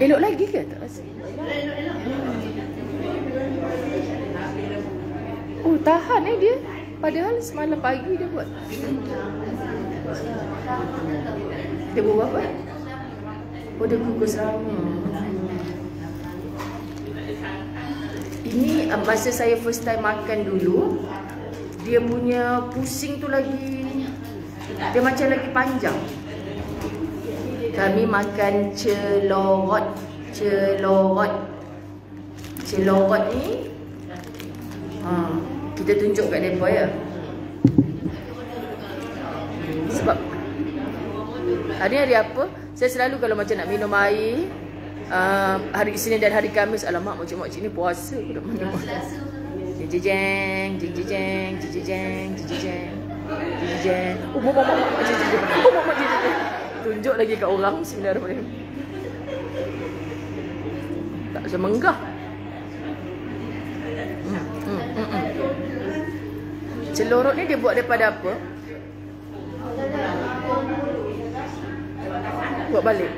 Elok lagi ke tak rasa? Oh, tahan dia. Padahal semalam pagi dia buat. Dia buat apa? Oh, dia kukus lama. Ini masa saya first time makan dulu, dia punya pusing tu lagi, dia macam lagi panjang. Kami makan celorot. Celorot ni kita tunjuk kat mereka ya. Sebab hari apa, saya selalu kalau macam nak minum air, hari Isnin dan hari Khamis, alamak makcik-makcik ni puasa aku nak minum. Jeng. Oh, mak tunjuk lagi kat orang sebenarnya. Tak bisa menggah. Celorot ni dia buat daripada apa? Buat balik.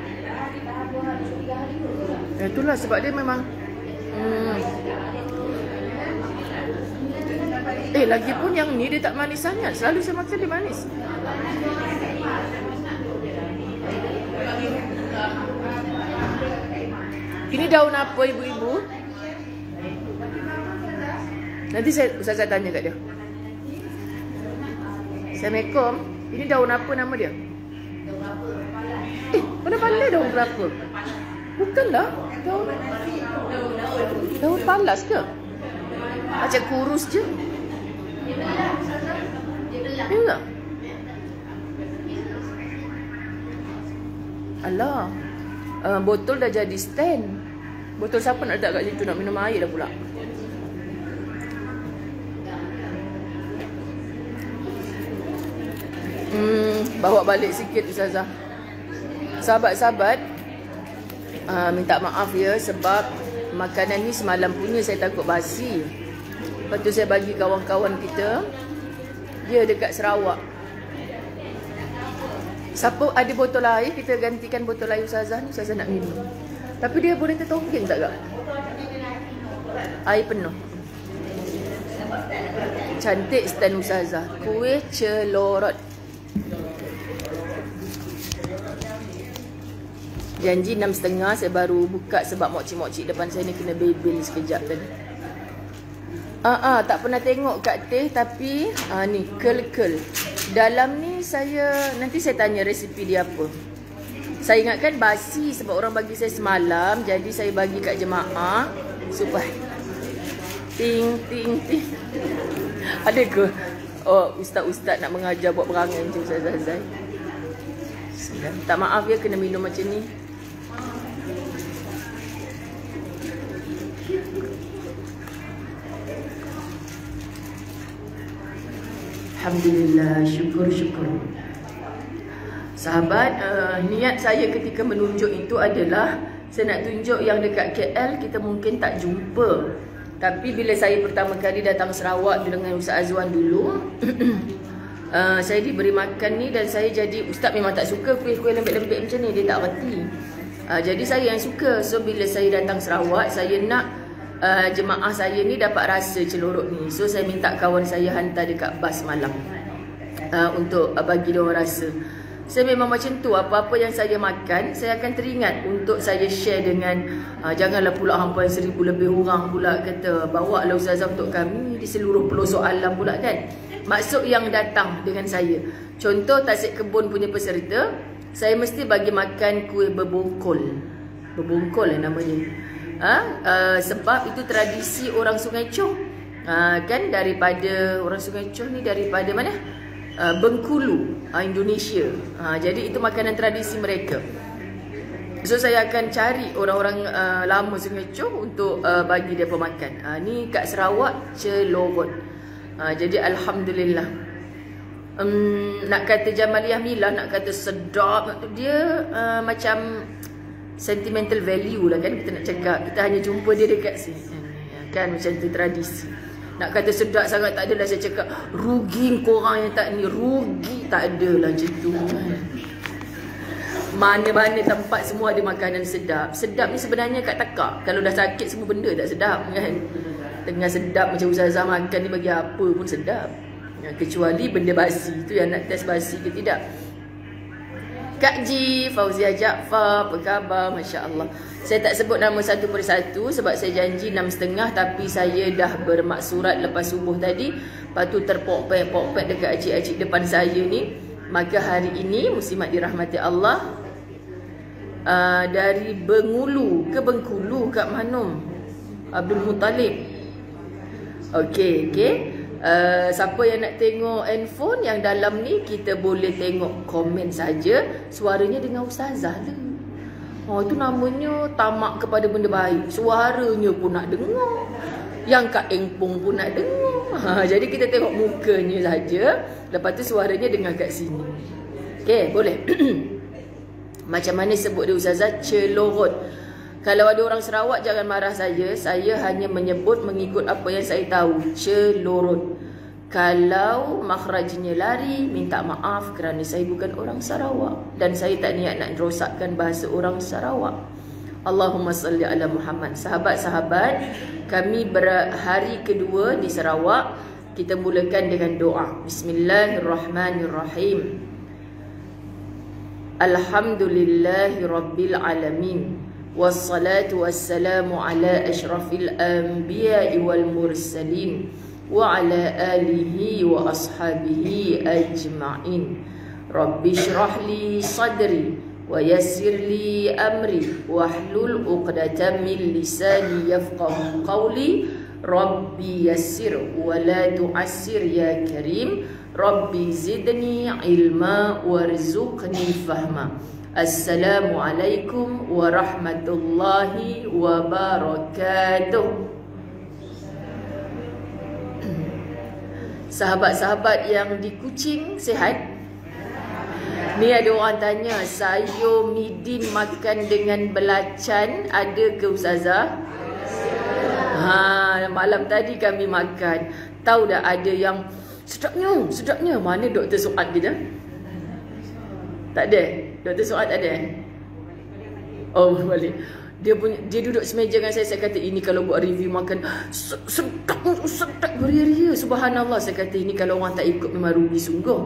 Itulah sebab dia memang lagipun yang ni dia tak manis sangat. Selalu saya makan dia manis. Ini daun apa ibu-ibu? Nanti saya tanya kat dia. Assalamualaikum. Ini daun apa nama dia? Daun apa? Mana pandai daun berapa? Bukanlah. Daun palas ke? Macam kurus je. Ya tak? Alah. Botol dah jadi stand. Botol siapa nak letak kat situ, nak minum air dah pula. Bawa balik sikit Ustazah. Sahabat-sahabat, minta maaf ya sebab makanan ni semalam punya saya takut basi. Lepas tu saya bagi kawan-kawan kita. Dia dekat Sarawak. Siapa ada botol air, kita gantikan botol air Ustazah ni. Ustazah nak minum. Tapi dia boleh tertongging tak kak? Air penuh. Cantik stand Ustazah. Kuih celorot. Janji 6.30 saya baru buka sebab mokcik-mokcik depan saya ni kena bebel sekejap tadi. Tak pernah tengok Kak Teh tapi ni kel-kel. Dalam ni nanti saya tanya resipi dia apa. Saya ingatkan basi sebab orang bagi saya semalam, jadi saya bagi kat jemaah supaya ting. Ada ke? Oh, ustaz-ustaz nak mengajar buat perangai macam Ustaz Zai. Tak maaf ya kena minum macam ni. Alhamdulillah, syukur. Sahabat, niat saya ketika menunjuk itu adalah saya nak tunjuk yang dekat KL kita mungkin tak jumpa. Tapi bila saya pertama kali datang Sarawak dengan Ustaz Azwan dulu, saya diberi makan ni dan saya jadi, Ustaz memang tak suka kuih-kuih lembik-lembik macam ni, dia tak reti. Jadi saya yang suka. So bila saya datang Sarawak, saya nak jemaah saya ni dapat rasa celorot ni. So saya minta kawan saya hantar dekat bas malam untuk bagi dia orang rasa. Saya memang macam tu, apa-apa yang saya makan saya akan teringat untuk saya share dengan janganlah pula hampir 1,000 lebih orang pula kata bawa lah Ustazah untuk kami di seluruh pelosok alam pula kan. Maksud yang datang dengan saya, contoh tasik kebun punya peserta, saya mesti bagi makan kuih berbongkol namanya. Sebab itu tradisi orang Sungai Choh, kan, daripada orang Sungai Choh ni daripada mana? Bengkulu, Indonesia. Jadi itu makanan tradisi mereka. So saya akan cari orang-orang lama Sungai Choh untuk bagi dia pemakan. Ni kat Sarawak celorot. Jadi alhamdulillah. Nak kata Jamaliah Milah, nak kata sedap, dia macam sentimental value lah kan kita nak cakap. Kita hanya jumpa dia dekat sini kan, macam tu tradisi. Nak kata sedap sangat tak adalah saya cakap rugi korang yang tak ni, rugi tak adalah macam tu. Mana-mana tempat semua ada makanan sedap. Sedap ni sebenarnya kat tekak. Kalau dah sakit semua benda tak sedap kan. Tengah sedap macam Ustazah makan ni bagi apa pun sedap. Kecuali benda basi. Itu yang nak test basi ke tidak. Kak Ji, Fauzia Jaafar, apa khabar? Masya Allah. Saya tak sebut nama satu persatu sebab saya janji 6.30, tapi saya dah bermaksurat lepas subuh tadi. Lepas tu terpok-pek dekat acik-acik depan saya ni. Maka hari ini muslimat dirahmati Allah, dari Bengulu ke Bengkulu, Kak Manum Abdul Muttalib. Okey. Siapa yang nak tengok handphone yang dalam ni, kita boleh tengok komen saja. Suaranya dengan Ustazah lah. Itu namanya tamak kepada benda baik. Suaranya pun nak dengar, yang Kak Engpong pun nak dengar. Jadi kita tengok mukanya saja, lepas tu suaranya dengar kat sini. Okey, boleh. Macam mana sebut dia Ustazah? Celorot. Kalau ada orang Sarawak jangan marah saya. Saya hanya menyebut mengikut apa yang saya tahu. Celorot. Kalau makhrajnya lari, minta maaf kerana saya bukan orang Sarawak. Dan saya tak niat nak rosakkan bahasa orang Sarawak. Allahumma salli ala Muhammad. Sahabat-sahabat, kami berhari kedua di Sarawak. Kita mulakan dengan doa. Bismillahirrahmanirrahim. Alhamdulillahi rabbil alamin. Wassalatu wassalamu ala ashrafil anbiya'i wal mursalin wa ala alihi wa ashabihi ajma'in. Rabbi shrah li sadri wa yassir li amri wahlul 'uqdatam min lisani yafqahu qawli. Rabbi yassir wa la tu'assir ya karim. Rabbi zidni ilma warzuqni fahma. Assalamualaikum warahmatullahi wabarakatuh. Sahabat-sahabat yang di Kuching, sihat? Ni ada orang tanya, sayur midin makan dengan belacan ada ke Ustazah? Malam tadi kami makan. Tahu dah ada yang sedapnya. Mana Dr. Suad kita? Tak ada? Dr. Suad ada? Oh, balik. Dia duduk semeja dengan saya kata, ini kalau buat review makan sedap beria-ria. Subhanallah, saya kata ini kalau orang tak ikut memang rugi sungguh.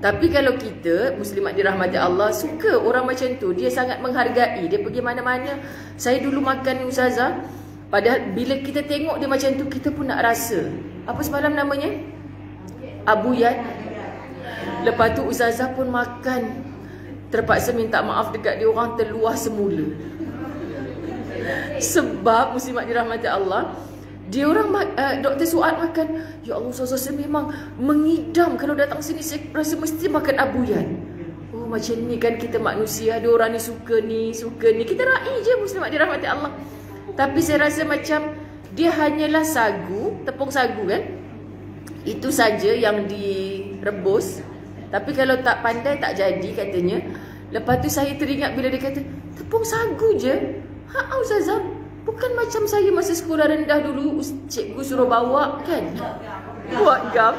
Tapi kalau kita muslimat dirahmati Allah suka orang macam tu, dia sangat menghargai, dia pergi mana-mana. Saya dulu makan Ustazah, padahal bila kita tengok dia macam tu, kita pun nak rasa. Apa semalam namanya? Abuyat. Lepas tu Ustazah pun makan, terpaksa minta maaf dekat dia orang, terluah semula. Sebab muslimat dirahmati Allah, dia orang Dr. Suad makan, ya Allah Ustazah, saya memang mengidam kalau datang sini, saya rasa mesti makan abuyat. Oh, macam ni kan kita manusia, ada orang ni suka ni. Kita raih je muslimat dirahmati Allah. Tapi saya rasa macam dia hanyalah sagu, tepung sagu kan, itu saja yang direbus. Tapi kalau tak pandai tak jadi katanya. Lepas tu saya teringat bila dia kata tepung sagu je. Ustazah, bukan macam saya masa sekolah rendah dulu, cikgu suruh bawa kan, buat gam.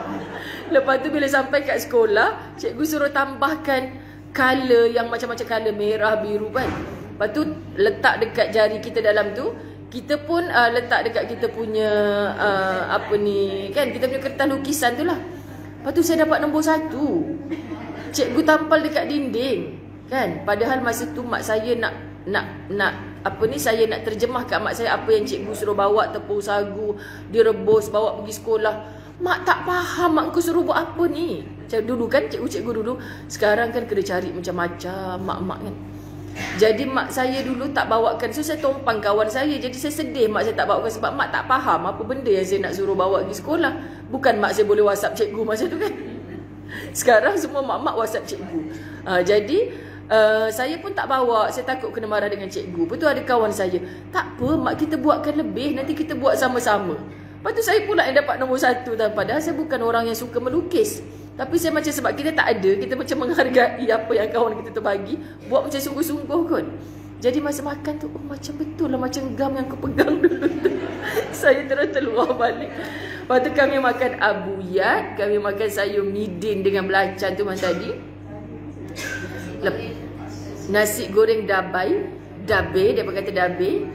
Lepas tu bila sampai kat sekolah, cikgu suruh tambahkan color yang macam-macam color, merah, biru kan. Lepas tu letak dekat jari kita dalam tu. Kita pun letak dekat kita punya apa ni kan, kita punya kertas lukisan tu lah. Lepas tu saya dapat nombor 1. Cikgu tampal dekat dinding kan. Padahal masa tu mak saya nak apa ni, saya nak terjemah kat mak saya apa yang cikgu suruh bawa, tepung sagu direbus bawa pergi sekolah. Mak tak faham mak kau suruh buat apa ni. Macam dulu kan cikgu-cikgu dulu. Sekarang kan kena cari macam-macam mak-mak kan. Jadi mak saya dulu tak bawakan. So saya tumpang kawan saya. Jadi saya sedih mak saya tak bawakan, sebab mak tak faham apa benda yang saya nak suruh bawa pergi sekolah. Bukan mak saya boleh WhatsApp cikgu masa tu kan. Sekarang semua mak-mak WhatsApp cikgu. Jadi saya pun tak bawa. Saya takut kena marah dengan cikgu. Lepas tu ada kawan saya, tak apa mak, kita buatkan lebih, nanti kita buat sama-sama. Lepas tu saya pula yang dapat nombor 1 dah. Padahal saya bukan orang yang suka melukis. Tapi saya macam, sebab kita tak ada, kita macam menghargai apa yang kawan kita tu bagi, buat macam sungguh-sungguh kot. Jadi masa makan tu, oh macam betul lah, macam gam yang kau pegang dulu tu. Saya terus terluar balik. Lepas tu kami makan abuyat, kami makan sayur midin dengan belacan tu macam tadi. nasi goreng dabai. Dabe, dia kata dabe.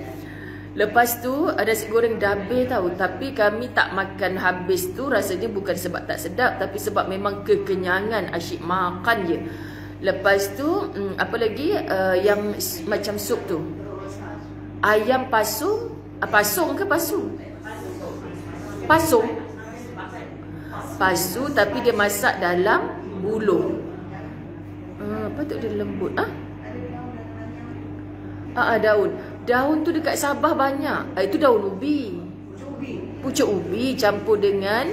Lepas tu nasi goreng dabe tahu. Tapi kami tak makan habis tu. Rasanya bukan sebab tak sedap, tapi sebab memang kekenyangan, asyik makan je. Lepas tu apa lagi yang macam sup tu, ayam pasung. Pasung ke pasung? Pasung. Pasu tapi dia masak dalam bulung. Patut dia lembut. Daun tu dekat Sabah banyak. Itu daun ubi. Pucuk ubi campur dengan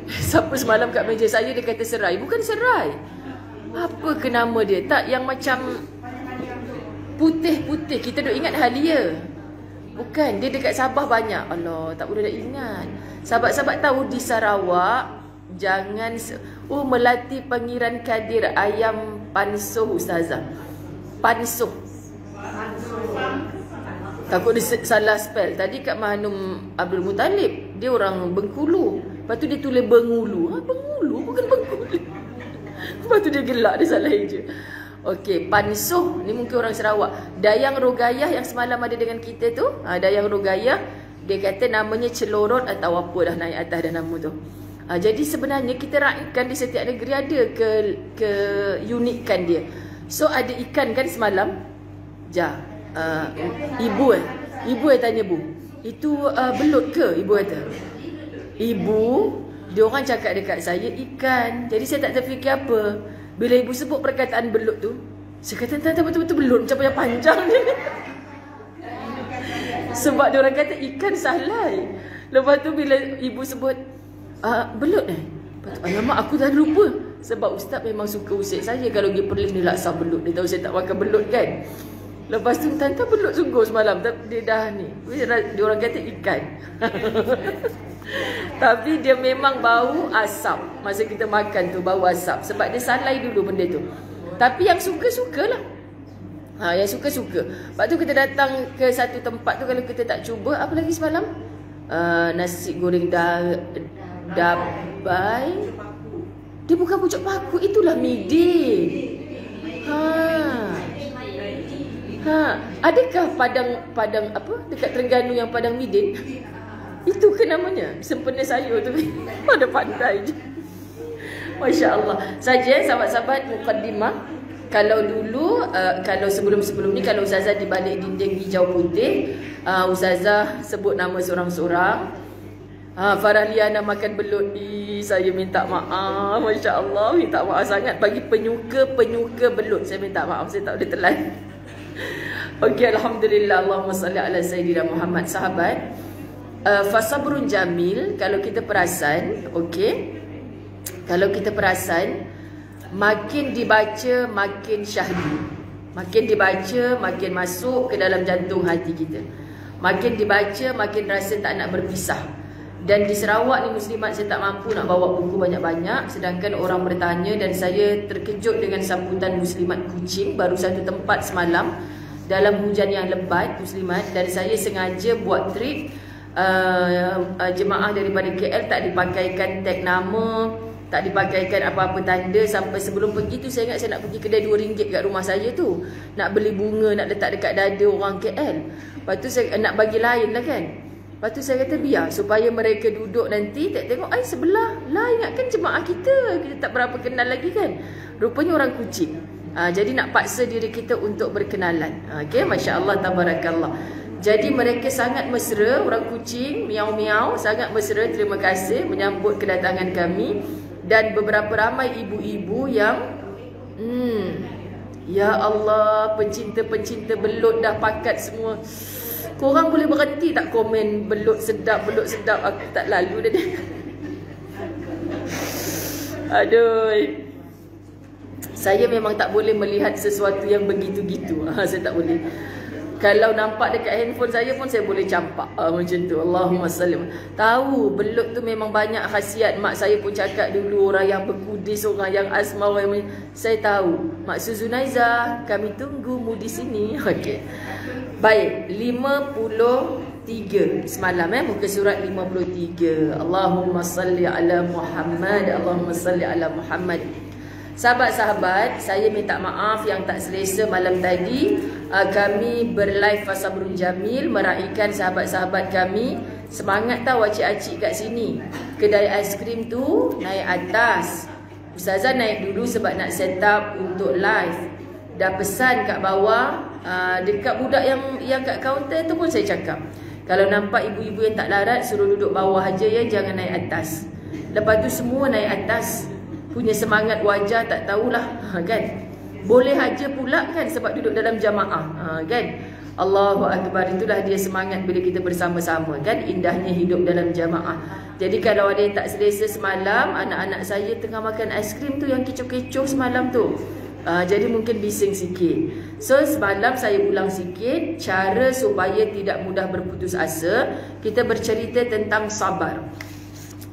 siapa semalam kat meja saya dia kata serai. Bukan serai. Apa ke nama dia? Tak, yang macam putih-putih. Kita duk ingat halia. Bukan, dia dekat Sabah banyak. Allah, tak boleh nak ingat. Sahabat-sahabat tahu di Sarawak jangan Melati Pangeran Kadir ayam pansuh ustazah. Pansuh. Takut dia salah spell. Tadi kat Mahanum Abdul Muttalib, dia orang Bengkulu. Lepas tu dia tulis Bengulu. Bengulu bukan Bengkulu. Lepas tu dia gelak, dia salah je. Okey, pansuh ni mungkin orang Sarawak. Dayang Rogayah yang semalam ada dengan kita tu, Dayang Rogayah, dia kata namanya celorot atau apa dah naik atas dah nama tu. Jadi sebenarnya kita raihkan di setiap negeri ada keunikan dia. So ada ikan kan semalam. Ibu tanya bu, itu belut ke? Ibu kata. Ibu, dia orang cakap dekat saya ikan. Jadi saya tak terfikir apa. Bila ibu sebut perkataan belut tu, saya kata tante betul-betul belut macam yang panjang ni. Sebab dia orang kata ikan salai. Lepas tu bila ibu sebut belut alamak aku dah lupa. Sebab ustaz memang suka usik saya kalau dia perlis dia laksa belut. Dia tahu saya tak makan belut kan. Lepas tu tante belut sungguh semalam. Dia dah ni, dia orang kata ikan. Tapi dia memang bau asap. Masa kita makan tu bau asap. Sebab dia salai dulu benda tu. Tapi yang suka-sukalah. Yang suka-suka. Lepas tu kita datang ke satu tempat tu, kalau kita tak cuba, apa lagi semalam? Nasi goreng dabai. Dia bukan pucuk paku, itulah midin. Adakah padang apa dekat Terengganu yang padang midin? Itu ke namanya? Sempena sayur tu. Ada pandai je. Masya Allah. Saja sahabat-sahabat mukaddimah. Kalau dulu, kalau sebelum-sebelum ni, kalau ustazah di balik dinding hijau putih, ustazah sebut nama seorang-seorang. Farahliana makan belut. Saya minta maaf. Masya Allah, minta maaf sangat. Bagi penyuka belut, saya minta maaf. Saya tak boleh telan. Okey, alhamdulillah. Allahumma salli ala Sayyidina Muhammad. Sahabat, fasabrun jamil. Kalau kita perasan, okey, kalau kita perasan, makin dibaca makin syahdu. Makin dibaca makin masuk ke dalam jantung hati kita. Makin dibaca makin rasa tak nak berpisah. Dan di Sarawak ni muslimat, saya tak mampu nak bawa buku banyak-banyak. Sedangkan orang bertanya, dan saya terkejut dengan sambutan muslimat Kuching. Baru satu tempat semalam dalam hujan yang lebat muslimat. Dan saya sengaja buat trip jemaah daripada KL tak dipakaikan tag nama, tak dipakaikan apa-apa tanda. Sampai sebelum pergi tu saya ingat saya nak pergi kedai RM2 kat rumah saya tu, nak beli bunga, nak letak dekat dada orang KL. Lepas tu saya nak bagi lain lah kan. Lepas tu saya kata biar supaya mereka duduk nanti tengok sebelah lah, ingatkan jemaah kita tak berapa kenal lagi kan. Rupanya orang Kuching. Jadi nak paksa diri kita untuk berkenalan. Okey, Masya Allah, tabarakallah. Jadi mereka sangat mesra, orang Kuching, miau-miau, sangat mesra. Terima kasih menyambut kedatangan kami. Dan beberapa ramai ibu-ibu yang ya Allah, pencinta-pencinta belut dah pakat semua. Korang boleh berhenti tak komen belut sedap, aku tak lalu dah. Aduh. Saya memang tak boleh melihat sesuatu yang begitu-gitu. Saya tak boleh. Kalau nampak dekat handphone saya pun saya boleh campak macam tu. Allahumma salli. Tahu belut tu memang banyak khasiat. Mak saya pun cakap dulu, orang yang berkudis, orang yang asma, orang yang... Saya tahu. Mak Suzunaiza, kami tunggumu di sini. Okey. Baik, 53 semalam muka surat 53. Allahumma salli ala Muhammad, Allahumma salli ala Muhammad. Sahabat-sahabat, saya minta maaf yang tak selesa malam tadi. Kami berlive Fasabrun Jamil meraikan sahabat-sahabat kami. Semangat tau acik-acik kat sini. Kedai aiskrim tu naik atas. Ustazah naik dulu sebab nak set up untuk live. Dah pesan kat bawah, dekat budak yang kat kaunter tu pun saya cakap, kalau nampak ibu-ibu yang tak larat, suruh duduk bawah aja ya, jangan naik atas. Lepas tu semua naik atas. Punya semangat wajah tak tahulah, kan? Boleh aja pula kan sebab duduk dalam jamaah, kan? Allahu Akbar, itulah dia semangat bila kita bersama-sama, kan? Indahnya hidup dalam jamaah. Jadi kalau ada yang tak selesa semalam, anak-anak saya tengah makan aiskrim tu yang kecoh-kecoh semalam tu, jadi mungkin bising sikit. So semalam saya ulang sikit cara supaya tidak mudah berputus asa. Kita bercerita tentang sabar.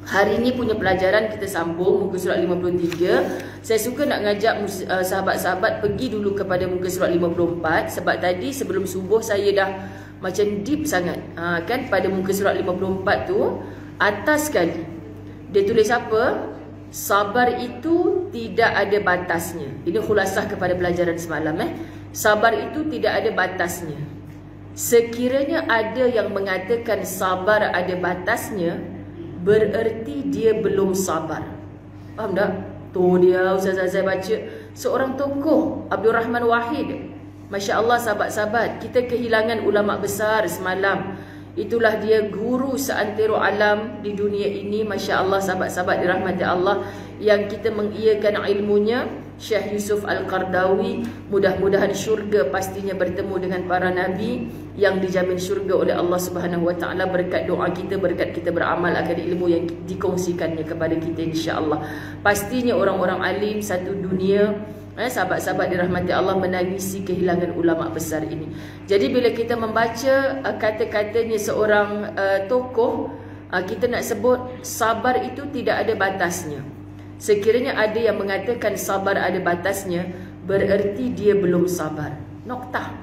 Hari ini punya pelajaran kita sambung muka surat 53. Saya suka nak ngajak sahabat-sahabat pergi dulu kepada muka surat 54. Sebab tadi sebelum subuh saya dah macam deep sangat, kan? Pada muka surat 54 tu, atas sekali dia tulis apa? Sabar itu tidak ada batasnya. Ini khulasah kepada pelajaran semalam. Sabar itu tidak ada batasnya. Sekiranya ada yang mengatakan sabar ada batasnya, bererti dia belum sabar. Faham tak? Tu dia Ustazah saya baca seorang tokoh, Abdul Rahman Wahid. Masya Allah sahabat-sahabat, kita kehilangan ulama besar semalam. Itulah dia guru seantero alam di dunia ini. Masya Allah sahabat-sahabat dirahmati Allah, yang kita mengiyakan ilmunya, Syekh Yusuf Al-Qardawi. Mudah-mudahan syurga pastinya bertemu dengan para nabi yang dijamin syurga oleh Allah Subhanahu Wa Taala berkat doa kita, berkat kita beramal akan ilmu yang dikongsikannya kepada kita, insya-Allah. Pastinya orang-orang alim satu dunia, sahabat-sahabat dirahmati Allah, menangisi kehilangan ulama besar ini. Jadi bila kita membaca kata-katanya seorang tokoh, kita nak sebut sabar itu tidak ada batasnya. Sekiranya ada yang mengatakan sabar ada batasnya, bererti dia belum sabar. Noktah.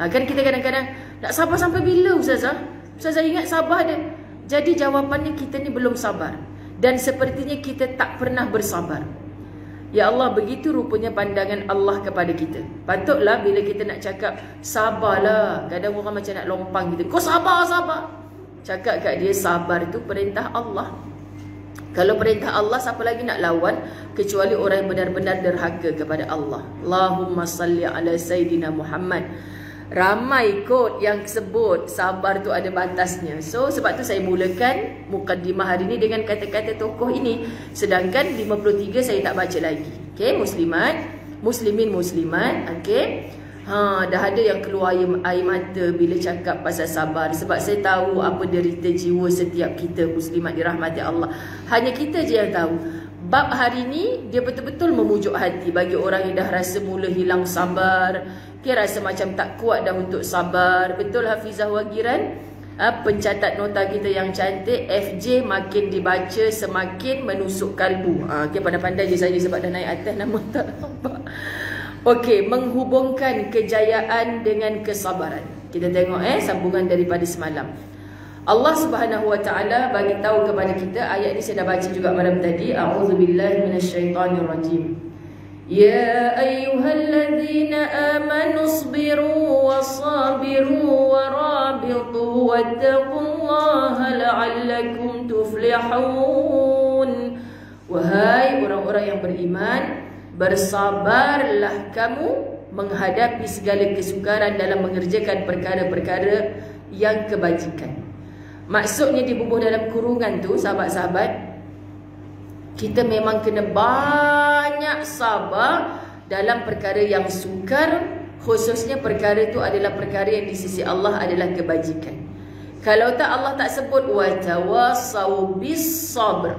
Kan kita kadang-kadang nak sabar sampai bila Ustazah? Ustazah ingat sabar dia. Jadi jawapannya kita ni belum sabar. Dan sepertinya kita tak pernah bersabar. Ya Allah, begitu rupanya pandangan Allah kepada kita. Patutlah bila kita nak cakap sabarlah, kadang orang macam nak lompang gitu. Kau sabar, sabar. Cakap kat dia sabar itu perintah Allah. Kalau perintah Allah, siapa lagi nak lawan kecuali orang yang benar-benar derhaka kepada Allah. Allahumma salli ala Sayyidina Muhammad. Ramai kot yang sebut sabar tu ada batasnya. So sebab tu saya mulakan mukaddimah hari ni dengan kata-kata tokoh ini. Sedangkan 53 saya tak baca lagi. Okay, muslimat, muslimin, muslimat. Okay, dah ada yang keluar air mata bila cakap pasal sabar. Sebab saya tahu apa derita jiwa setiap kita muslimat dirahmati Allah. Hanya kita je yang tahu. Bab hari ni dia betul-betul memujuk hati bagi orang yang dah rasa mula hilang sabar, rasa macam tak kuat dah untuk sabar. Betul Hafizah Wagiran, pencatat nota kita yang cantik, FJ makin dibaca semakin menusuk kalbu. Okay, pandai-pandai je saya sebab dah naik atas nama tak nampak. Okey, menghubungkan kejayaan dengan kesabaran. Kita tengok sambungan daripada semalam. Allah Subhanahu Wa Taala bagi tahu kepada kita, ayat ni saya dah baca juga malam tadi. A'udzubillahi minasyaitonirrajim. Ya ayyuhalladzina amanu isbiru wasabiru warabitu wattaqullaha la'allakum tuflihun. Wahai orang-orang yang beriman, bersabarlah kamu menghadapi segala kesukaran dalam mengerjakan perkara-perkara yang kebajikan. Maksudnya dibubuh dalam kurungan tu, sahabat-sahabat, kita memang kena banyak sabar dalam perkara yang sukar. Khususnya perkara itu adalah perkara yang di sisi Allah adalah kebajikan. Kalau tak Allah tak sebut watawassaw bis sabr.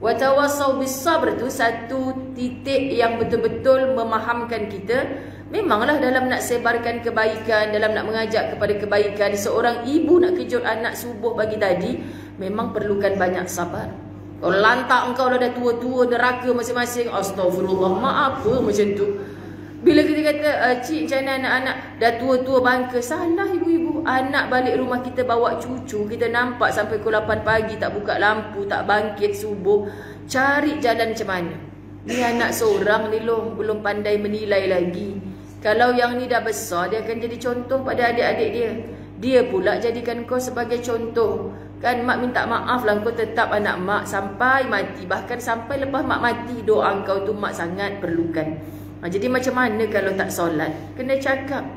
Watawassaw bis sabr tu satu titik yang betul-betul memahamkan kita. Memanglah dalam nak sebarkan kebaikan, dalam nak mengajak kepada kebaikan, seorang ibu nak kejut anak subuh pagi tadi, memang perlukan banyak sabar. Kalau lantak engkau dah tua-tua neraka masing-masing, astagfirullah, maaf apa macam tu. Bila kita kata, cik macam mana anak-anak dah tua-tua bangka, salah ibu-ibu. Anak balik rumah kita bawa cucu, kita nampak sampai pukul 8 pagi tak buka lampu, tak bangkit subuh, cari jalan macam mana. Ni anak seorang ni loh, belum pandai menilai lagi. Kalau yang ni dah besar, dia akan jadi contoh pada adik-adik dia. Dia pula jadikan kau sebagai contoh. Kan mak minta maaf lah, kau tetap anak mak sampai mati. Bahkan sampai lepas mak mati, doa kau tu mak sangat perlukan. Jadi macam mana kalau tak solat? Kena cakap.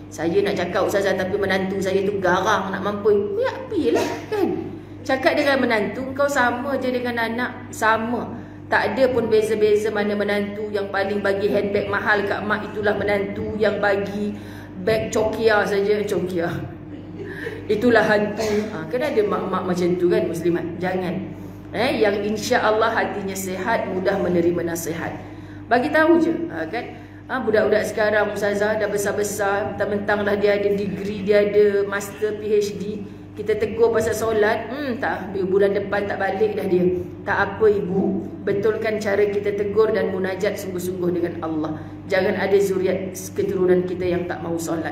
Saya nak cakap ustazah, tapi menantu saya tu garang nak mampu. Ya, pilah kan. Cakap dengan menantu, kau sama je dengan anak. Sama. Tak ada pun beza-beza mana menantu yang paling bagi handbag mahal kat mak, itulah menantu yang bagi beg cokia saja. Cokia, itulah hantu. Kan ada mak-mak macam tu kan, muslimat. Jangan. Yang insya-Allah hatinya sihat, mudah menerima nasihat. Bagi tahu je, kan? Budak-budak sekarang ustazah dah besar-besar, mentang-mentang lah dia ada degree, dia ada master PhD. Kita tegur pasal solat, tak, bulan depan tak balik dah dia. Tak apa ibu, betulkan cara kita tegur dan munajat sungguh-sungguh dengan Allah. Jangan ada zuriat keturunan kita yang tak mau solat.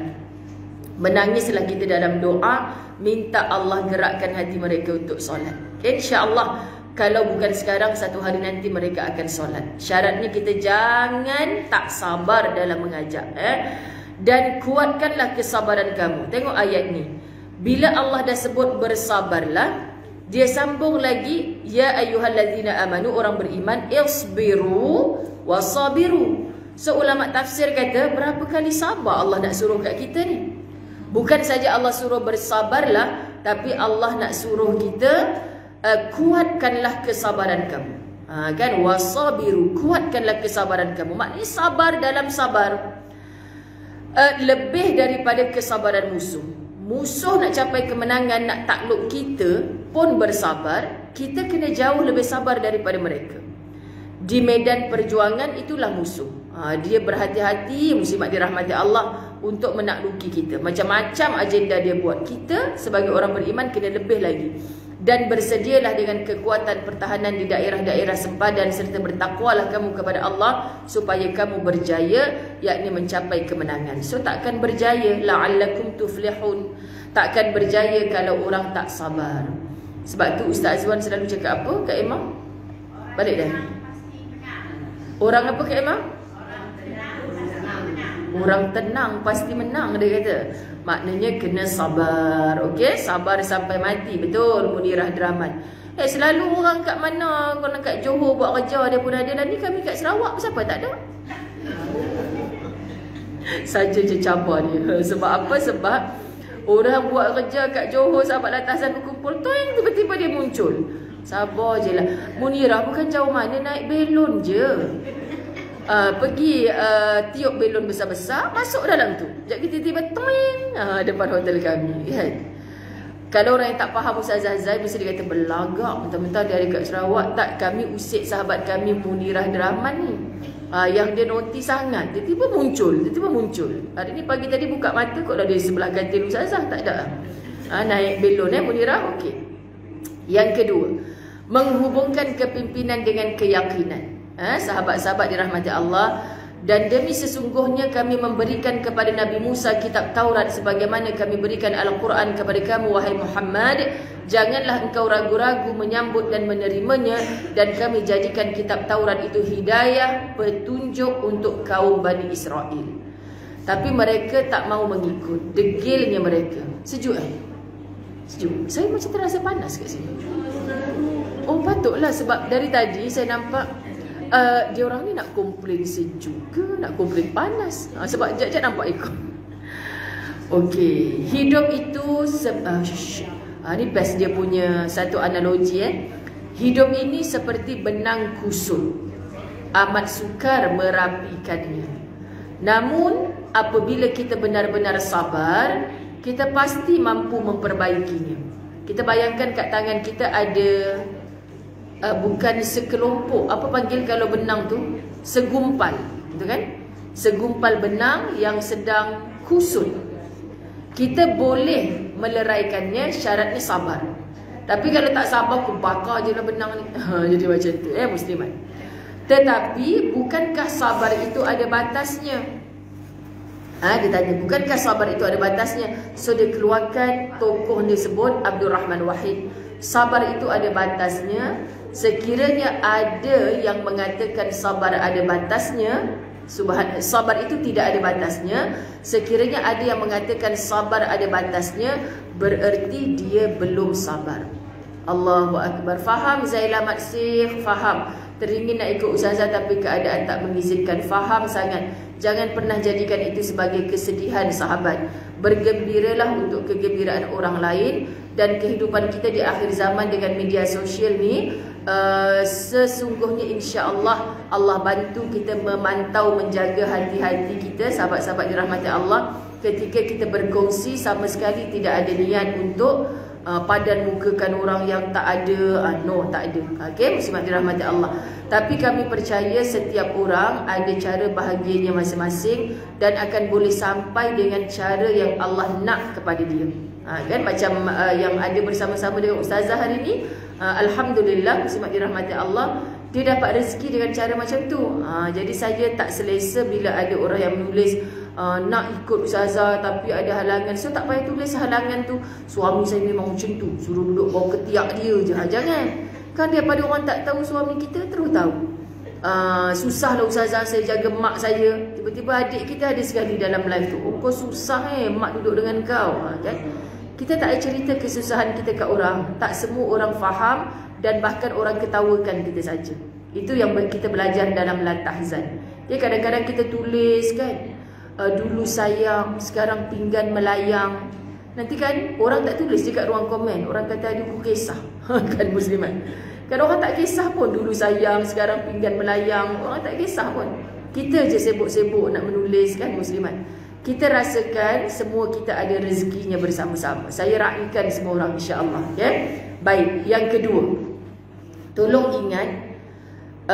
Menangislah kita dalam doa, minta Allah gerakkan hati mereka untuk solat. InsyaAllah, kalau bukan sekarang, satu hari nanti mereka akan solat. Syaratnya kita jangan tak sabar dalam mengajak. Dan kuatkanlah kesabaran kamu. Tengok ayat ni. Bila Allah dah sebut bersabarlah, dia sambung lagi, ya ayyuhallazina amanu, orang beriman, isbiru wasabiru. So ulama tafsir kata, berapa kali sabar Allah nak suruh kat kita ni? Bukan saja Allah suruh bersabarlah, tapi Allah nak suruh kita kuatkanlah kesabaran kamu. Kan, wasabiru, kuatkanlah kesabaran kamu. Maknanya sabar dalam sabar. Lebih daripada kesabaran musuh. Musuh nak capai kemenangan, nak takluk kita pun bersabar. Kita kena jauh lebih sabar daripada mereka. Di medan perjuangan itulah musuh. Dia berhati-hati, muslimat dirahmati Allah, untuk menakluki kita. Macam-macam agenda dia buat. Kita sebagai orang beriman kena lebih lagi. Dan bersedialah dengan kekuatan pertahanan di daerah-daerah sempadan, serta bertakwalah kamu kepada Allah supaya kamu berjaya, yakni mencapai kemenangan. So takkan berjaya, la'allakum tuflihun. Takkan berjaya kalau orang tak sabar. Sebab tu Ustaz Azwan selalu cakap apa Kak Emma? Balik dah. Orang apa Kak Emma? Orang tenang pasti menang, dia kata. Maknanya kena sabar. Okey, sabar sampai mati. Betul Munirah Draman. Selalu orang kat mana, kalau kat Johor buat kerja dia pun ada. Dan ni kami kat Sarawak, siapa tak ada? Saja je cabar dia. Sebab apa? Sebab orang buat kerja kat Johor, sahabat latasan berkumpul, toing, tiba-tiba dia muncul. Sabar je lah. Munirah bukan jauh mana, naik belon je. Pergi tiup belon besar-besar, masuk dalam tu. Sekejap tiba-tiba toing, depan hotel kami, kan? Kalau orang yang tak faham Ustazah Zai, mesti dia kata berlagak, mentang-mentang dia ada kat Sarawak. Tak, kami usik sahabat kami Munirah Draman ni, yang dia noti sangat, tiba-tiba muncul. Hari ni pagi tadi buka mata, kok dah di sebelah kantin Ustazah. Tak ada. Naik belon Munirah. Okey. Yang kedua, menghubungkan kepimpinan dengan keyakinan. Sahabat-sahabat dirahmati Allah, dan demi sesungguhnya kami memberikan kepada Nabi Musa kitab Taurat sebagaimana kami berikan Al-Quran kepada kamu wahai Muhammad. Janganlah engkau ragu-ragu menyambut dan menerimanya, dan kami jadikan kitab Taurat itu hidayah, petunjuk untuk kaum Bani Israel. Tapi mereka tak mau mengikut. Degilnya mereka. Sejuk Sejuk. Saya macam terasa panas kat sini. Oh patutlah, sebab dari tadi saya nampak dia orang ni nak komplain sejuk ke nak komplain panas. Sebab jap-jap nampak ikut. Okey, hidup itu ni best dia punya satu analogi. Hidup ini seperti benang kusut, amat sukar merapikannya. Namun apabila kita benar-benar sabar, kita pasti mampu memperbaikinya. Kita bayangkan kat tangan kita ada bukan sekelompok, apa panggil kalau benang tu? Segumpal, betul kan? Segumpal benang yang sedang kusut. Kita boleh meleraikannya, syaratnya sabar. Tapi kalau tak sabar, aku bakar je lah benang ni. Jadi macam tu, muslimat. Tetapi bukankah sabar itu ada batasnya? Dia tanya, bukankah sabar itu ada batasnya? So dia keluarkan tokoh dia sebut Abdul Rahman Wahid. Sabar itu ada batasnya. sekiranya ada yang mengatakan sabar ada batasnya, sabar itu tidak ada batasnya. Sekiranya ada yang mengatakan sabar ada batasnya, bererti dia belum sabar. Allahu Akbar. Faham Zaila Maksih? Faham. Teringin nak ikut ustazah tapi keadaan tak mengizinkan. Faham sangat. Jangan pernah jadikan itu sebagai kesedihan sahabat. Bergembiralah untuk kegembiraan orang lain. Dan kehidupan kita di akhir zaman dengan media sosial ni, sesungguhnya insya-Allah Allah bantu kita memantau, menjaga hati-hati kita, sahabat-sahabat dirahmati Allah. Ketika kita berkongsi, sama sekali tidak ada niat untuk padan mukakan orang yang tak ada. No, tak ada. Okey, muslimat dirahmati Allah. Tapi kami percaya setiap orang ada cara bahagianya masing-masing dan akan boleh sampai dengan cara yang Allah nak kepada dia. Kan macam yang ada bersama-sama dengan ustazah hari ni, alhamdulillah, muslimat dirahmati Allah, dia dapat rezeki dengan cara macam tu. Jadi saya tak selesa bila ada orang yang menulis nak ikut ustazah tapi ada halangan. So tak payah tulis halangan tu. Suami saya memang macam tu, suruh duduk bawah ketiak dia je. Jangan. Kan daripada orang tak tahu suami kita terus tahu. Susahlah ustazah saya jaga mak saya. Tiba-tiba adik kita ada sekali dalam live tu, oh kau susah mak duduk dengan kau. Kan? Kita tak ada cerita kesusahan kita kat orang. Tak semua orang faham dan bahkan orang ketawakan kita saja. Itu yang kita belajar dalam Latahzan. Ya, kadang-kadang kita tulis kan, dulu sayang, sekarang pinggan melayang. Nanti kan orang tak tulis dekat ruang komen, orang kata aku kisah. Kan muslimat. Kan orang tak kisah pun, dulu sayang, sekarang pinggan melayang. Orang tak kisah pun. Kita je sibuk-sibuk nak menulis kan muslimat. Kita rasakan semua kita ada rezekinya bersama-sama. Saya raikan semua orang insya-Allah, ya. Baik, yang kedua. Tolong ingat,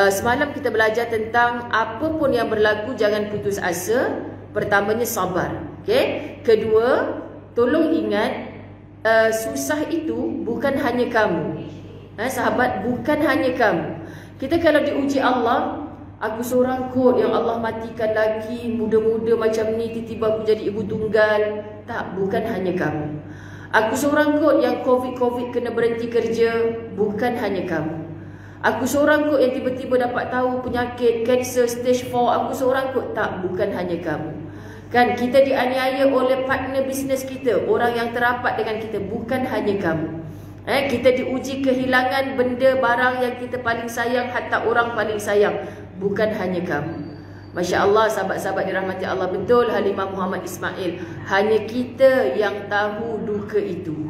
semalam kita belajar tentang apa pun yang berlaku jangan putus asa. Pertamanya sabar, okey. Kedua, tolong ingat, susah itu bukan hanya kamu. Sahabat, bukan hanya kamu. Kita kalau diuji Allah, aku seorang kot yang Allah matikan lagi muda-muda macam ni, tiba-tiba aku jadi ibu tunggal. Tak, bukan hanya kamu. Aku seorang kot yang COVID kena berhenti kerja. Bukan hanya kamu. Aku seorang kot yang tiba-tiba dapat tahu penyakit kanser stage 4. Aku seorang kot. Tak, bukan hanya kamu. Kan kita dianiaya oleh partner bisnes kita, orang yang terapat dengan kita. Bukan hanya kamu. Kita diuji kehilangan benda barang yang kita paling sayang, hatta orang paling sayang. Bukan hanya kamu. Masya Allah, sahabat-sahabat dirahmati Allah, betul Halimah Muhammad Ismail. Hanya kita yang tahu duka itu.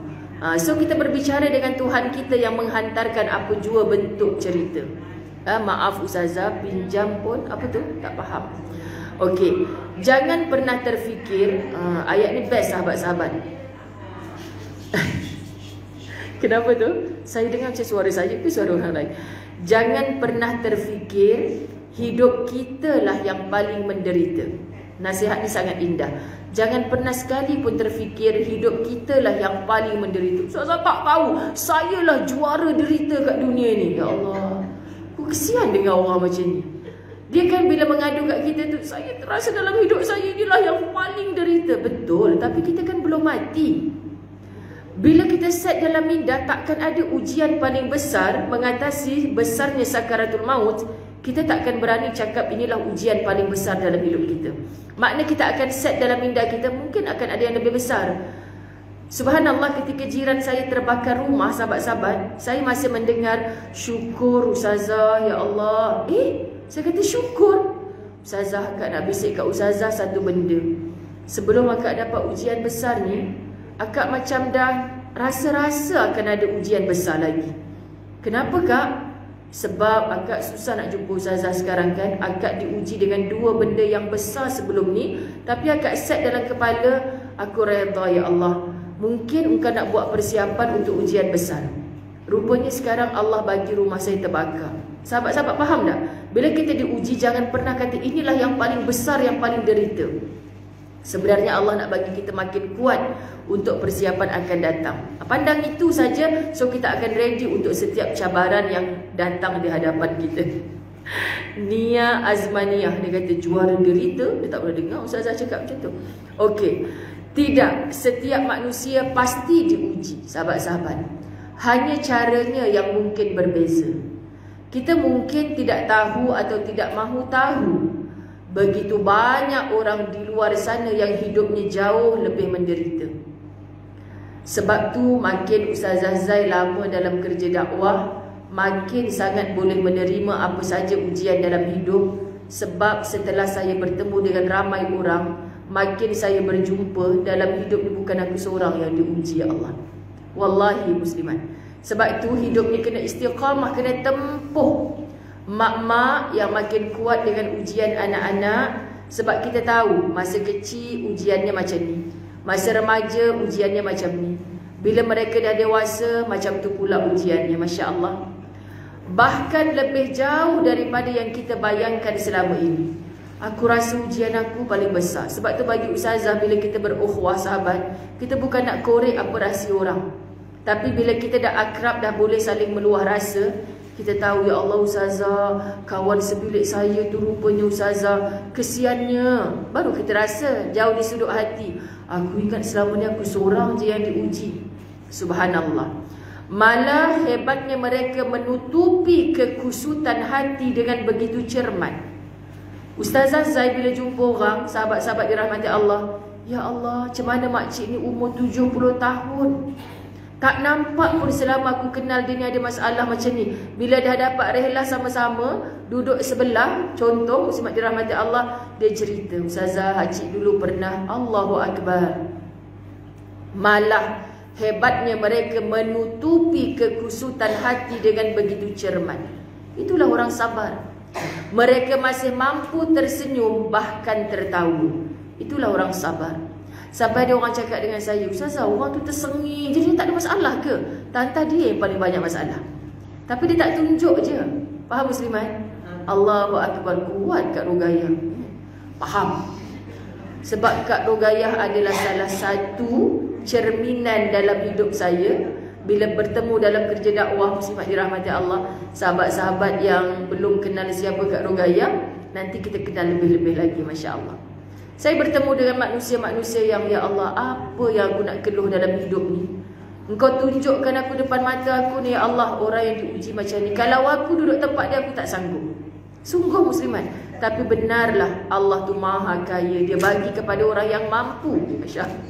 So kita berbicara dengan Tuhan kita yang menghantarkan apa jua bentuk cerita. Maaf ustazah, pinjam pun apa tu? Tak faham. Okey, jangan pernah terfikir, ayat ni best sahabat-sahabat. Kenapa tu? Saya dengar macam suara saya ke suara orang lain. Jangan pernah terfikir hidup kita lah yang paling menderita. Nasihat ni sangat indah. Jangan pernah sekali pun terfikir hidup kita lah yang paling menderita. Saya tak tahu, saya lah juara derita kat dunia ni. Ya Allah, aku kesian dengan orang macam ni. Dia kan bila mengadu kat kita tu, saya terasa dalam hidup saya inilah yang paling derita. Betul, tapi kita kan belum mati. Bila kita set dalam minda takkan ada ujian paling besar mengatasi besarnya sakaratul maut, kita takkan berani cakap inilah ujian paling besar dalam hidup kita. Makna kita akan set dalam minda kita mungkin akan ada yang lebih besar. Subhanallah, ketika jiran saya terbakar rumah, sahabat-sahabat, saya masih mendengar syukur ustazah, ya Allah. Saya kata syukur. Ustazah, akak nak bisik kat ustazah satu benda. Sebelum akak dapat ujian besar ni, akak macam dah rasa-rasa akan ada ujian besar lagi. Kenapa kak? Sebab akak susah nak jumpa ustazah sekarang kan. Akak diuji dengan dua benda yang besar sebelum ni, tapi akak set dalam kepala, aku redha ya Allah, mungkin engkau nak buat persiapan untuk ujian besar. Rupanya sekarang Allah bagi rumah saya terbakar. Sahabat-sahabat faham tak? Bila kita diuji, jangan pernah kata inilah yang paling besar, yang paling derita. Sebenarnya Allah nak bagi kita makin kuat untuk persiapan akan datang. Pandang itu saja, so kita akan ready untuk setiap cabaran yang datang di hadapan kita. Nia Azmaniyah, dia kata juara derita. Dia tak pernah dengar ustazah cakap macam tu. Okey, tidak, setiap manusia pasti diuji, sahabat-sahabat. Hanya caranya yang mungkin berbeza. Kita mungkin tidak tahu atau tidak mahu tahu, begitu banyak orang di luar sana yang hidupnya jauh lebih menderita. Sebab tu makin Ustazah Zai lama dalam kerja dakwah, makin sangat boleh menerima apa saja ujian dalam hidup. Sebab setelah saya bertemu dengan ramai orang, makin saya berjumpa dalam hidup ni bukan aku seorang yang diuji, ya Allah. Wallahi muslimat. Sebab itu hidup ni kena istiqamah, kena tempuh. Mak-mak yang makin kuat dengan ujian anak-anak. Sebab kita tahu masa kecil ujiannya macam ni, masa remaja ujiannya macam ni, bila mereka dah dewasa macam tu pula ujiannya. Masya Allah. Bahkan lebih jauh daripada yang kita bayangkan selama ini. Aku rasa ujian aku paling besar. Sebab tu bagi Ustazah, bila kita berukhuwah sahabat, kita bukan nak korek apa rahsia orang, tapi bila kita dah akrab, dah boleh saling meluah rasa, kita tahu, ya Allah Ustazah, kawan sebilik saya tu rupanya Ustazah, kesiannya. Baru kita rasa jauh di sudut hati, aku ingat selama ni aku seorang je yang diuji. Subhanallah. Malah hebatnya mereka menutupi kekusutan hati dengan begitu cermat. Ustazah Zai bila jumpa orang, sahabat-sahabat dirahmati Allah, ya Allah, macam mana makcik ni umur 70 tahun, tak nampak pun selama aku kenal dia ni ada masalah macam ni. Bila dah dapat rehlah sama-sama, duduk sebelah, contoh muslimat dirahmati Allah, dia cerita, Ustazah, Hakcik dulu pernah, Allahu Akbar. Malah hebatnya mereka menutupi kekusutan hati dengan begitu cermat. Itulah orang sabar. Mereka masih mampu tersenyum, bahkan tertawa. Itulah orang sabar. Sampai ada orang cakap dengan saya, Ustazah, orang tu tersengih je, dia tak ada masalah ke? Tantah dia yang paling banyak masalah, tapi dia tak tunjuk je. Faham muslimat? Allahu Akbar. Kuat Kak Rogayah. Faham? Sebab Kak Rogayah adalah salah satu cerminan dalam hidup saya. Bila bertemu dalam kerja dakwah, muslimat dirahmati Allah, sahabat-sahabat yang belum kenal siapa Kak Rogayah, nanti kita kenal lebih-lebih lagi, Masya Allah. Saya bertemu dengan manusia-manusia yang, ya Allah, apa yang aku nak keluh dalam hidup ni? Engkau tunjukkan aku depan mata aku ni, ya Allah, orang yang diuji macam ni. Kalau aku duduk tempat dia, aku tak sanggup. Sungguh muslimat. Tapi benarlah, Allah tu maha kaya. Dia bagi kepada orang yang mampu. Masya Allah.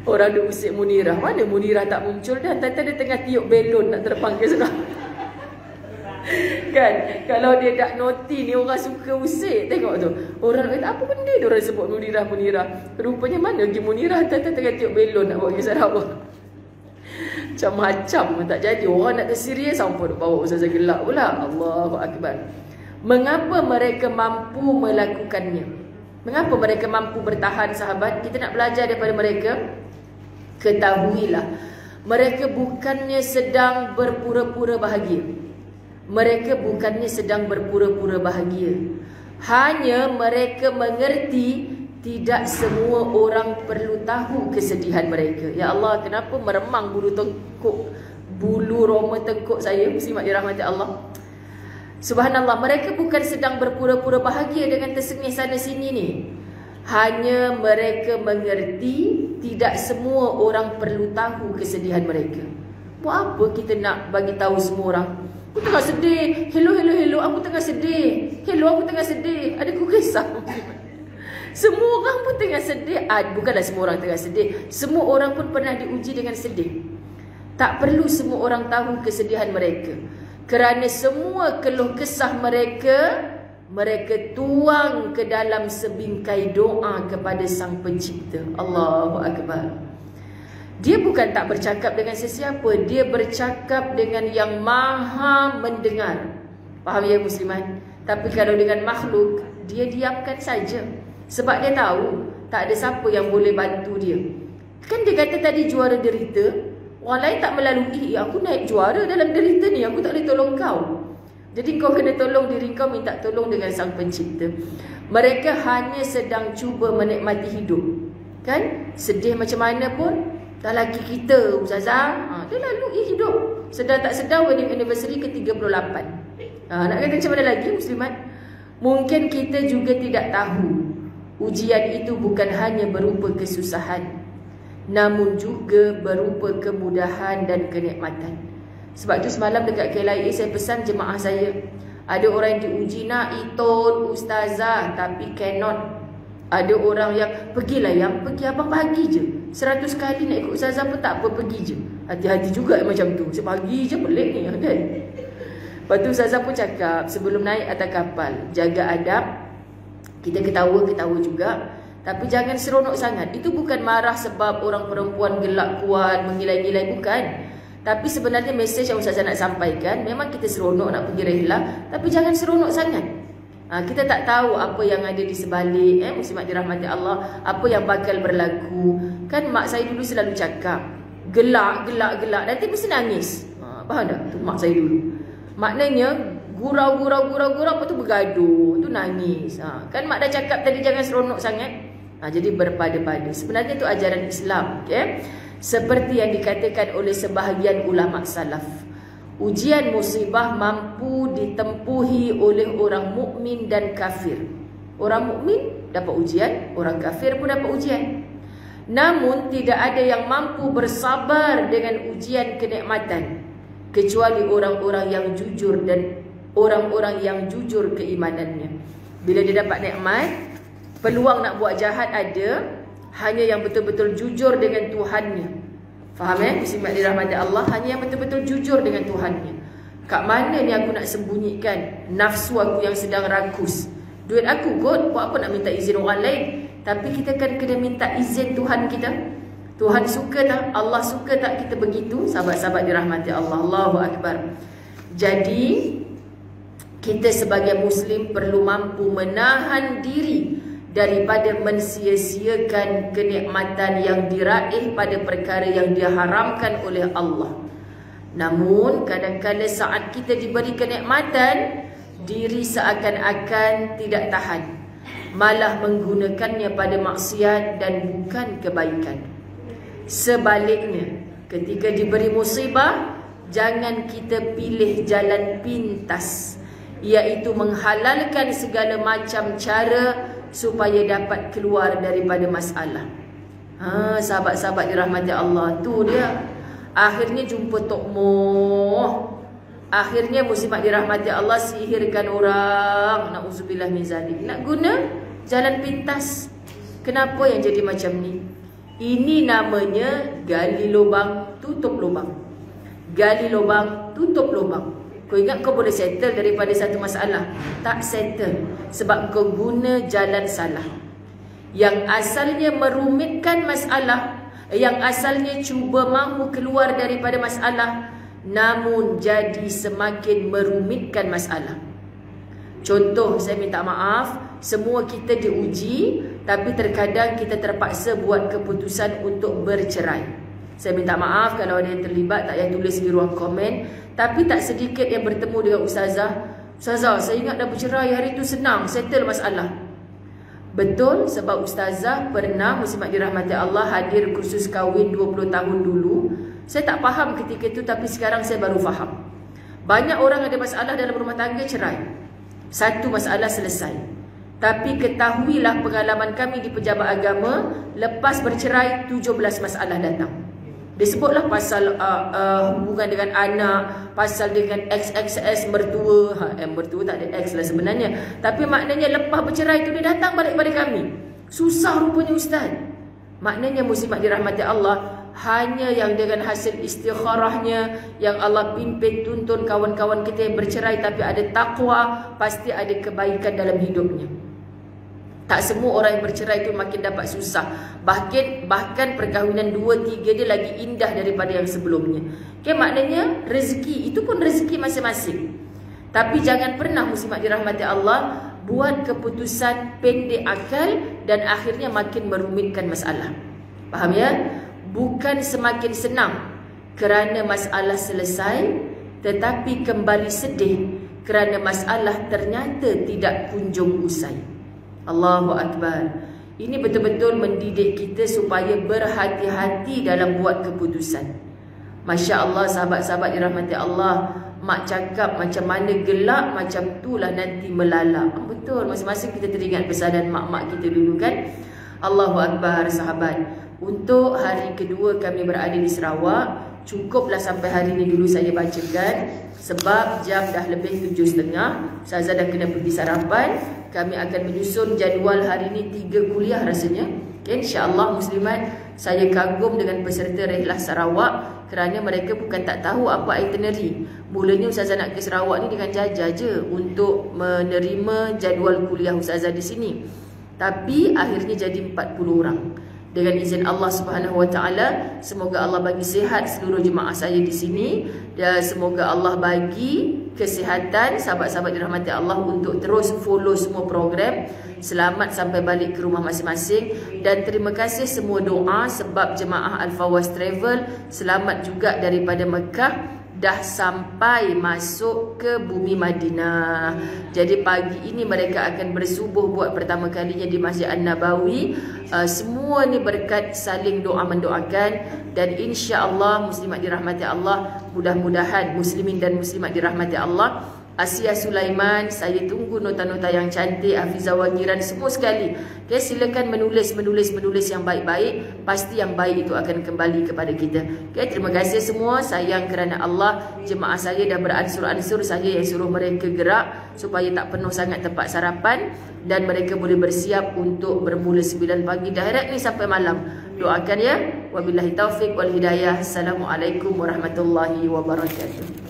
Orang duk usik Munirah. Mana Munirah tak muncul dah? Tata dia tengah tiup belon nak terbang ke sana. Kan, kalau dia tak noti ni, orang suka usik. Tengok tu, orang kata apa benda dia orang sebut Munirah. Rupanya mana pergi Munirah, tengah tiup belon nak bawa ke Sarawak. Macam-macam tak jadi. Orang nak terserius, sampai duk bawa Ustazah gelak pula. Allahu Akbar. Mengapa mereka mampu melakukannya? Mengapa mereka mampu bertahan, sahabat? Kita nak belajar daripada mereka. Ketahuilah, mereka bukannya sedang berpura-pura bahagia. Mereka bukannya sedang berpura-pura bahagia. Hanya mereka mengerti tidak semua orang perlu tahu kesedihan mereka. Ya Allah, kenapa meremang bulu roma tengkuk saya, muslimat dirahmati Allah. Subhanallah, mereka bukan sedang berpura-pura bahagia dengan tersengih sana sini ni. Hanya mereka mengerti tidak semua orang perlu tahu kesedihan mereka. Buat apa kita nak bagi tahu semua orang? Aku tengah sedih. Hello, aku tengah sedih. Hello, aku tengah sedih. Ada ku kisah. Semua orang pun tengah sedih. Bukanlah semua orang tengah sedih. Semua orang pun pernah diuji dengan sedih. Tak perlu semua orang tahu kesedihan mereka. Kerana semua keluh kesah mereka, mereka tuang ke dalam sebingkai doa kepada Sang Pencipta. Allahu Akbar. Dia bukan tak bercakap dengan sesiapa, dia bercakap dengan yang maha mendengar. Faham ya muslimat? Tapi kalau dengan makhluk, dia diamkan saja. Sebab dia tahu tak ada siapa yang boleh bantu dia. Kan dia kata tadi juara derita, orang lain tak melalui. Aku naik juara dalam derita ni, aku tak boleh tolong kau. Jadi kau kena tolong diri kau, minta tolong dengan Sang Pencipta. Mereka hanya sedang cuba menikmati hidup. Kan? Sedih macam mana pun, dah laki kita, Ustazah, dia lalui hidup. Sedar tak sedar, wedding anniversary ke-38. Nak kata macam mana lagi, muslimat? Mungkin kita juga tidak tahu ujian itu bukan hanya berupa kesusahan, namun juga berupa kemudahan dan kenikmatan. Sebab tu semalam dekat KLIA saya pesan jemaah saya, ada orang yang diuji nak itun ustazah tapi cannot. Ada orang yang pergilah yang pergi abang pagi je, 100 kali nak ikut ustazah pun tak apa, pergi je. Hati-hati juga macam tu, sepagi je pelik ni kan. Lepas tu ustazah pun cakap sebelum naik atas kapal, jaga adab. Kita ketawa-ketawa juga, tapi jangan seronok sangat. Itu bukan marah sebab orang perempuan gelak kuat, menggilai-gilai, bukan. Tapi sebenarnya mesej yang ustazah nak sampaikan, memang kita seronok nak pergi rehlah, tapi jangan seronok sangat. Kita tak tahu apa yang ada di sebalik, muslimat dirahmati Allah, apa yang bakal berlaku. Kan mak saya dulu selalu cakap, gelak, nanti mesti nangis. Faham tak? Tu mak saya dulu. Maknanya gurau, lepas tu bergaduh, tu nangis. Kan mak dah cakap tadi jangan seronok sangat. Jadi berpada-pada. Sebenarnya itu ajaran Islam, okay? Seperti yang dikatakan oleh sebahagian ulama salaf, ujian musibah mampu ditempuhi oleh orang mukmin dan kafir. Orang mukmin dapat ujian, orang kafir pun dapat ujian. Namun tidak ada yang mampu bersabar dengan ujian kenikmatan kecuali orang-orang yang jujur dan orang-orang yang jujur keimanannya. Bila dia dapat nikmat, peluang nak buat jahat ada, hanya yang betul-betul jujur dengan Tuhannya. Faham muslimat dirahmati Allah, hanya yang betul-betul jujur dengan Tuhannya. Kat mana ni aku nak sembunyikan nafsu aku yang sedang rakus? Duit aku kot, buat apa nak minta izin orang lain? Tapi kita kan kena minta izin Tuhan kita. Tuhan suka tak? Allah suka tak kita begitu? Sahabat-sahabat dirahmati Allah. Allahu Akbar. Jadi kita sebagai Muslim perlu mampu menahan diri daripada mensia-siakan kenikmatan yang diraih pada perkara yang diharamkan oleh Allah. Namun kadang-kadang saat kita diberi kenikmatan, diri seakan-akan tidak tahan, malah menggunakannya pada maksiat dan bukan kebaikan. Sebaliknya, ketika diberi musibah, jangan kita pilih jalan pintas, iaitu menghalalkan segala macam cara supaya dapat keluar daripada masalah. Sahabat-sahabat dirahmati Allah, tu dia. Akhirnya jumpa Tok Moh. Akhirnya muslimat dirahmati Allah sihirkan orang. Na'udzubillah min zalik. Nak guna jalan pintas. Kenapa yang jadi macam ni? Ini namanya gali lubang, tutup lubang. Gali lubang, tutup lubang. Kau ingat kau boleh settle daripada satu masalah? Tak settle. Sebab kau guna jalan salah. Yang asalnya merumitkan masalah, yang asalnya cuba mahu keluar daripada masalah, namun jadi semakin merumitkan masalah. Contoh, saya minta maaf, semua kita diuji, tapi terkadang kita terpaksa buat keputusan untuk bercerai. Saya minta maaf kalau ada yang terlibat, tak payah tulis di ruang komen. Tapi tak sedikit yang bertemu dengan ustazah, ustazah saya ingat dah bercerai, hari tu senang, settle masalah. Betul, sebab ustazah pernah, muslimat dirahmati Allah, hadir kursus kahwin 20 tahun dulu. Saya tak faham ketika itu, tapi sekarang saya baru faham. Banyak orang ada masalah dalam rumah tangga, cerai. Satu masalah selesai. Tapi ketahuilah pengalaman kami di pejabat agama, lepas bercerai 17 masalah datang. Disebutlah pasal hubungan dengan anak, pasal dengan XXS mertua. Mertua tak ada X lah sebenarnya. Tapi maknanya lepas bercerai tu dia datang balik pada kami. Susah rupanya ustaz. Maknanya muslimat dirahmati Allah, hanya yang dengan hasil istikharahnya, yang Allah pimpin tuntun kawan-kawan kita yang bercerai tapi ada takwa, pasti ada kebaikan dalam hidupnya. Tak semua orang yang bercerai itu makin dapat susah. Bahkan perkahwinan 2-3 dia lagi indah daripada yang sebelumnya. Okay, maknanya rezeki itu pun rezeki masing-masing. Tapi jangan pernah muslimat dirahmati Allah buat keputusan pendek akal dan akhirnya makin merumitkan masalah. Faham ya? Bukan semakin senang kerana masalah selesai, tetapi kembali sedih kerana masalah ternyata tidak kunjung usai. Allahu Akbar. Ini betul-betul mendidik kita supaya berhati-hati dalam buat keputusan. Masya Allah, sahabat-sahabat dirahmati Allah, mak cakap macam mana gelak, macam itulah nanti melalak. Betul, masing-masing kita teringat pesanan mak-mak kita dulu kan. Allahu Akbar sahabat. Untuk hari kedua kami berada di Sarawak, cukuplah sampai hari ni dulu saya bacakan. Sebab jam dah lebih 7.30. Ustazah dah kena pergi sarapan. Kami akan menyusun jadual hari ni 3 kuliah rasanya. Okay, InsyaAllah muslimat, saya kagum dengan peserta Rehlah Sarawak kerana mereka bukan tak tahu apa itinerary. Mulanya Ustazah nak ke Sarawak ni dengan jajah je untuk menerima jadual kuliah Ustazah di sini. Tapi akhirnya jadi 40 orang. Dengan izin Allah Subhanahu Wa Taala, semoga Allah bagi sihat seluruh jemaah saya di sini dan semoga Allah bagi kesihatan sahabat-sahabat dirahmati Allah untuk terus follow semua program. Selamat sampai balik ke rumah masing-masing dan terima kasih semua doa sebab jemaah Al-Fawaz Travel selamat juga daripada Mekah dah sampai masuk ke bumi Madinah. Jadi pagi ini mereka akan bersubuh buat pertama kalinya di Masjid An-Nabawi. Semua ni berkat saling doa mendoakan dan insya-Allah muslimat dirahmati Allah, mudah-mudahan muslimin dan muslimat dirahmati Allah. Asia Sulaiman, saya tunggu nota-nota yang cantik, Hafizah Wangiran, semua sekali. Okay, silakan menulis yang baik-baik. Pasti yang baik itu akan kembali kepada kita. Okay, terima kasih semua. Sayang kerana Allah, jemaah saya dah beransur-ansur, saya yang suruh mereka gerak supaya tak penuh sangat tempat sarapan dan mereka boleh bersiap untuk bermula 9 pagi direct ni sampai malam. Doakan ya. Wabillahi taufik wal hidayah. Assalamualaikum warahmatullahi wabarakatuh.